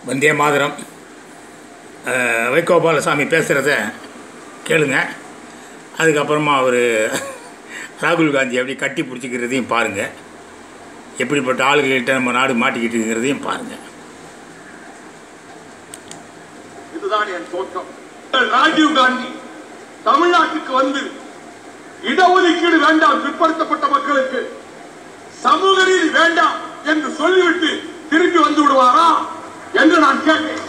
வந்தே மாதரம் வைகோபாலசாமி பேசுகிறத கேளுங்க. அதுக்கப்புறமா அவர் ராகுல் காந்தி அப்படி கட்டி பிடிச்சிக்கிறதையும் பாருங்கள். எப்படிப்பட்ட ஆளுகள்கிட்ட நம்ம நாடு மாட்டிக்கிட்டு இருக்கிறதையும் பாருங்கள். இதுதான் என் தோற்றம். ராஜீவ் காந்தி தமிழ்நாட்டுக்கு வந்து இடஒதுக்கீடு வேண்டாம், பிற்படுத்தப்பட்ட மக்களுக்கு சமூக நீதி வேண்டாம் என்று சொல்லிவிட்டு திரும்பி வந்து விடுவாரா என்று நான் கேட்டேன்.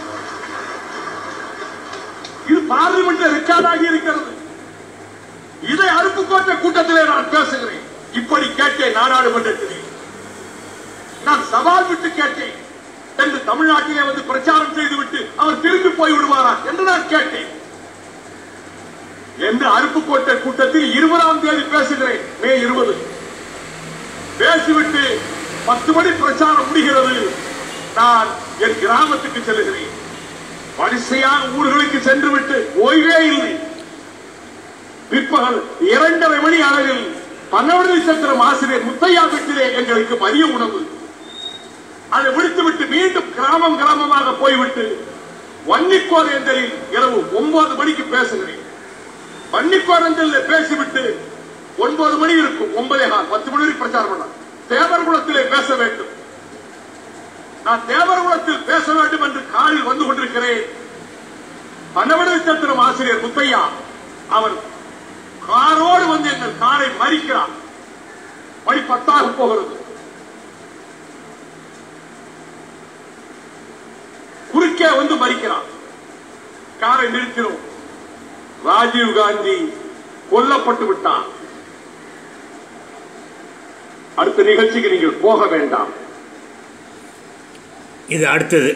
இது பார்லிமெண்ட் ரெக்கார்டாகி இருக்கிறது. இதை அருப்புக்கோட்டை கூட்டத்திலே நான் பேசுகிறேன். இப்படி கேட்டேன் நாடாளுமன்றத்திலே. நான் சவால் விட்டு கேட்டேன் என்று தமிழ்நாட்டிலே வந்து பிரச்சாரம் செய்துவிட்டு அவர் திரும்பி போய் விடுவாரா என்று நான் கேட்டேன். என்று அருப்புக்கோட்டை கூட்டத்தில் 20ஆம் தேதி பேசுகிறேன், மே 20. பேசிவிட்டு 10 மணி பிரச்சாரம் முடிகிறது. நான் என் கிராமத்துக்கு செல்கிறேன். வரிசையாக ஊர்களுக்கு சென்று விட்டு ஓய்வே இல்லை. பிற்பகல் 2:30 மணி அளவில் பன்னவடி சத்திரம் ஆசிரியர் முத்தையா வீட்டிலே எங்களுக்கு மதிய உணவு. அதை முடித்துவிட்டு மீண்டும் கிராமமாக போய்விட்டு வன்னிக்கோரேந்தலில் இரவு 9 மணிக்கு பேசுகிறேன். வன்னிக்கோரேந்தலில் பேசிவிட்டு 9 மணி இருக்கும், 9:15, 10 மணி வரை பிரச்சாரம் பண்ண தேவர்குளத்திலே பேச வேண்டும். நான் தேவர்குளத்தில் பேச வேண்டும் என்று காரில் வந்து கொண்டிருக்கிறேன். பன்னவடி சத்திரம் ஆசிரியர் முத்தையா அவர் காரோடு வந்து எங்கள் காரை மறிக்கிறார். மணி 10 போகிறது. குறுக்கே வந்து மறிக்கிறார். காரை நிறுத்தினோம். ராஜீவ் காந்தி கொல்லப்பட்டு விட்டார். அடுத்த நிகழ்ச்சிக்கு நீங்கள் போக வேண்டாம். இது அடுத்தது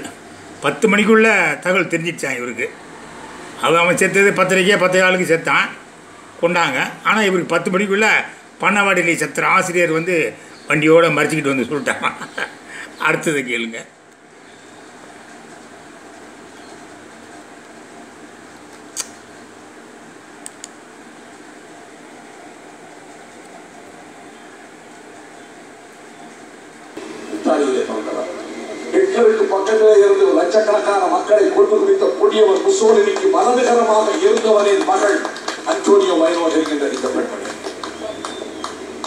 10 மணிக்குள்ள தகவல் தெரிஞ்சிடுச்சான் இவருக்கு. அவன் செத்தது 10:30க்கே 10:15 செத்தான் கொண்டாங்க. ஆனால் இவருக்கு 10 மணிக்குள்ளே பண்ணவாடியில் செத்துற ஆசிரியர் வந்து வண்டியோடு மறிச்சிக்கிட்டு வந்து சொல்லிட்டான். அடுத்தது கேளுங்க. ஹிட்லருக்கு பக்கத்தில் இருந்து லட்சக்கணக்கான மக்களை கொண்டு குவித்த கொடியவர் முசோலினிக்கு வலதுகரமாக இருந்தவரின் மகள் அன்டோனியோ மைனோர் என்கின்ற இந்த பெண்மணி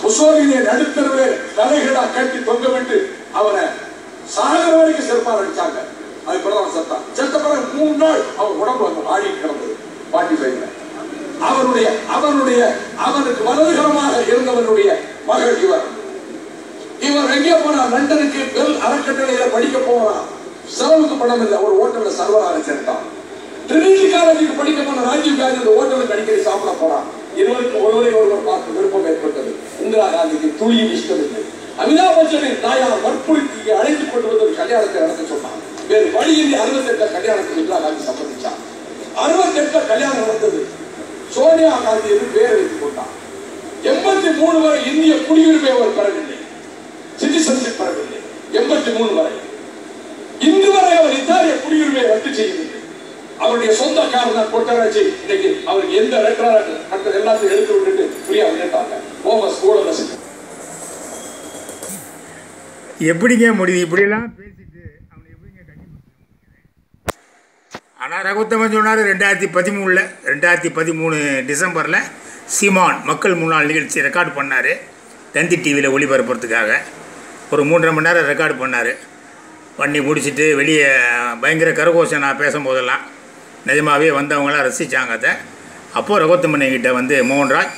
முசோலினியை நடுத்தருவே தலைகளாக கட்டி தொங்கவிட்டு அவனை சாகர வரைக்கும் செருப்பால் அடிச்சாங்க. அது பிறகு செத்தான். செத்த பிறகு 3 நாள் அவன் உடம்பு அங்க ஆடி கிடந்தது. 45 அவனுக்கு வலதுகரமாக இருந்தவனுடைய மகள் இவர் எங்கே போனார்? லண்டனுக்கு பெல் அறக்கட்டளையில படிக்க போறான். செலவுக்கு பணம் இல்லை. ஒரு ஹோட்டல்ல சர்வராக சேர்ந்தான். ட்ரினிட்டி காலேஜுக்கு படிக்க போன ராஜீவ் காந்தி அந்த ஹோட்டலுக்கு அடிக்கடி சாப்பிட போறான். இருவருக்கு ஒருவர் பார்த்து விருப்பம் ஏற்பட்டது. இந்திரா காந்திக்கு துளியும் இஷ்டமில்லை. அமிதாப் பச்சனின் தாயார் வற்புறுத்தி அழைத்துக் கொண்டு வந்து ஒரு கல்யாணத்தை நடத்த சொன்னான். வேறு வழியின்றி 68 கல்யாணத்துக்கு இந்திரா காந்தி சம்மதிச்சான். 68 கல்யாணம் நடந்தது. சோனியா காந்தி என்று பேர் வைத்துக் கொண்டான். 83 வரை இந்திய குடியுரிமை அவர் பெறவில்லை, சிட்டிசன்ஷிப் பெறவில்லை. 83 வரை இன்று வரை அவர் இத்தாலிய குடியுரிமையை ரத்து செய்யவில்லை. அவருடைய சொந்த காரணம் கொட்டராட்சி இன்னைக்கு அவருக்கு எந்த லெட்டர் எல்லாத்தையும் எடுத்து விட்டுட்டு ஃப்ரீயா விட்டாங்க. எப்படிங்க முடியுது இப்படிலாம் பேசிட்டு அவனை எப்படிங்க கட்டி? ஆனால் ரகுத்தமன் சொன்னார் 2013 டிசம்பரில் சீமான் மக்கள் முன்னாள் நிகழ்ச்சி ரெக்கார்டு பண்ணார். தந்தி டிவியில் ஒளிபரப்புறதுக்காக ஒரு 3.5 மணி நேரம் ரெக்கார்டு பண்ணி முடிச்சுட்டு வெளியே பயங்கர கரகோஷம் நான் பேசும்போதெல்லாம் நிஜமாகவே வந்தவங்களாம் ரசித்தாங்க. அதை அப்போது ரகுத்தமன்கிட்ட வந்து மோகன்ராஜ்,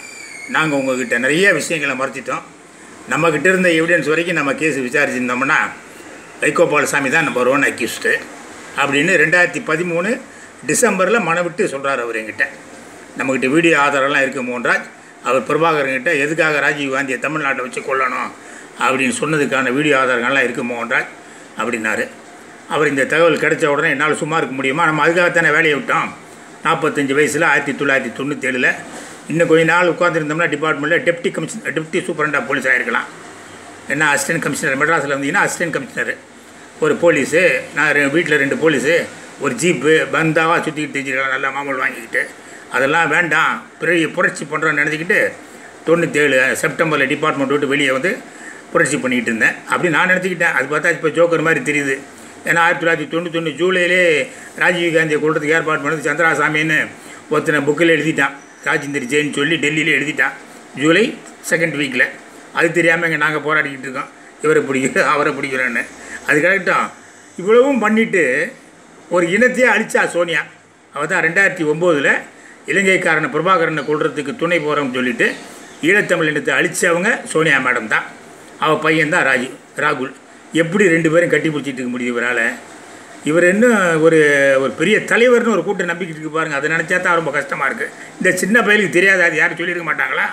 நாங்கள் உங்கள்கிட்ட நிறைய விஷயங்களை மறைச்சிட்டோம். நம்மக்கிட்ட இருந்த எவிடன்ஸ் வரைக்கும் நம்ம கேஸ் விசாரிச்சிருந்தோம்னா வைகோபாலசாமி தான் நம்பர் 1 அக்யூஸ்டு அப்படின்னு 2013 டிசம்பரில் மனவிட்டு சொல்கிறார் அவர் என்கிட்ட. நம்மக்கிட்ட வீடியோ ஆதாரம்லாம் இருக்குது. மோகன்ராஜ் அவர் பிரபாகரன்கிட்ட எதுக்காக ராஜீவ் காந்தியை தமிழ்நாட்டை வச்சு கொல்லணும் அப்படின்னு சொன்னதுக்கான வீடியோ ஆதாரங்கள்லாம் இருக்குது மோகன்ராஜ் அப்படின்னாரு. அவர் இந்த தகவல் கிடைச்ச உடனே என்னால் சும்மா இருக்க முடியுமா, நம்ம அதுக்காகத்தானே வேலையை விட்டோம். 45 வயசில் 1997 இன்னும் கொஞ்ச நாள் உட்காந்துருந்தோம்னா டிபார்ட்மெண்ட்டில் டெப்டி சூப்பரண்ட் ஆஃப் போலீஸ் ஆகிருக்கலாம். என்ன அசிஸ்டன்ட் கமிஷனர் மெட்ராஸில் வந்தீங்கன்னா அசிஸ்டன்ட் கமிஷனர், ஒரு போலீஸு, நான் வீட்டில் 2 போலீஸு, ஒரு ஜீப்பு பந்தாவாக சுற்றிக்கிட்டு தெரிஞ்சுக்கலாம் நல்லா மாமூல் வாங்கிக்கிட்டு. அதெல்லாம் வேண்டாம், பெரிய புரட்சி பண்ணுறோன்னு நினச்சிக்கிட்டு 97 செப்டம்பரில் டிபார்ட்மெண்ட் விட்டு வெளியே வந்து புரட்சி பண்ணிக்கிட்டு இருந்தேன். அப்படி நான் நினச்சிக்கிட்டேன். அது பார்த்தா இப்போ ஜோக்கர் மாதிரி தெரியுது. ஏன்னா 1991 ஜூலையிலே ராஜீவ் காந்தியை கொள்றதுக்கு ஏற்பாடு பண்ணது சந்திராசாமின்னு ஒருத்தனை புக்கில் எழுதிட்டான். ராஜேந்தர் ஜெயின் சொல்லி டெல்லியில் எழுதிட்டான் ஜூலை 2nd வீக்கில். அது தெரியாமல் இங்கே நாங்கள் போராடிக்கிட்டு இருக்கோம், இவரை பிடிக்கிறோம் அவரை பிடிக்கிறோன்னு. அது கரெக்டாக இவ்வளவும் பண்ணிவிட்டு ஒரு இனத்தையே அழிச்சா சோனியா. அவள் தான் 2009 இலங்கைக்காரனை பிரபாகரனை கொள்றதுக்கு துணை போகிறோம்னு சொல்லிவிட்டு ஈழத்தமிழ் இனத்தை அழித்தவங்க சோனியா மேடம் தான். அவள் பையன் தான் ராகுல். எப்படி 2 பேரும் கட்டி பிடிச்சிட்டு இருக்க முடியும் இவரால்? இவர் இன்னும் ஒரு ஒரு பெரிய தலைவர்னு ஒரு கூட்டம் நம்பிக்கிட்டு இருக்கு பாருங்கள். அதை நினச்சா தான் ரொம்ப கஷ்டமாக இருக்குது. இந்த சின்ன பையனுக்கு தெரியாது, அது யாரும் சொல்லியிருக்க மாட்டாங்களா?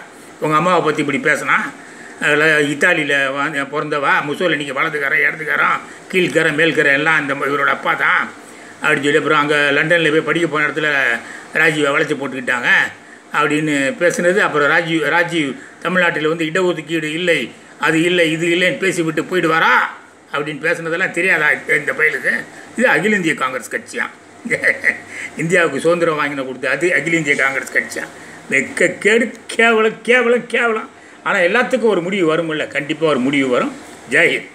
உங்கள் அம்மாவை பற்றி இப்படி பேசினா, இத்தாலியில் பிறந்தவா, முசோலினிக்கு வலதுக்காரன் இடதுக்காரன் கீழ்கரை மேல்கரை எல்லாம் இந்த இவரோட அப்பா தான் அப்படின்னு சொல்லி, அப்புறம் அங்கே லண்டனில் போய் படிக்க போன இடத்துல ராஜீவை வளைச்சி போட்டுக்கிட்டாங்க அப்படின்னு பேசுனது. அப்புறம் ராஜீவ் தமிழ்நாட்டில் வந்து இடஒதுக்கீடு இல்லை, அது இல்லை, இது இல்லைன்னு பேசிவிட்டு போயிடுவாரா அப்படின்னு பேசுனதெல்லாம் தெரியாதா இந்த பையலுக்கு? இது அகில இந்திய காங்கிரஸ் கட்சியான். இந்தியாவுக்கு சுதந்திரம் வாங்கின கொடுத்து அது அகில இந்திய காங்கிரஸ் கட்சியான். வெக்க கேடு, கேவலம் கேவலம் கேவலம். ஆனால் எல்லாத்துக்கும் ஒரு முடிவு வரும்ல, கண்டிப்பாக ஒரு முடிவு வரும். ஜெய் ஹிந்த்.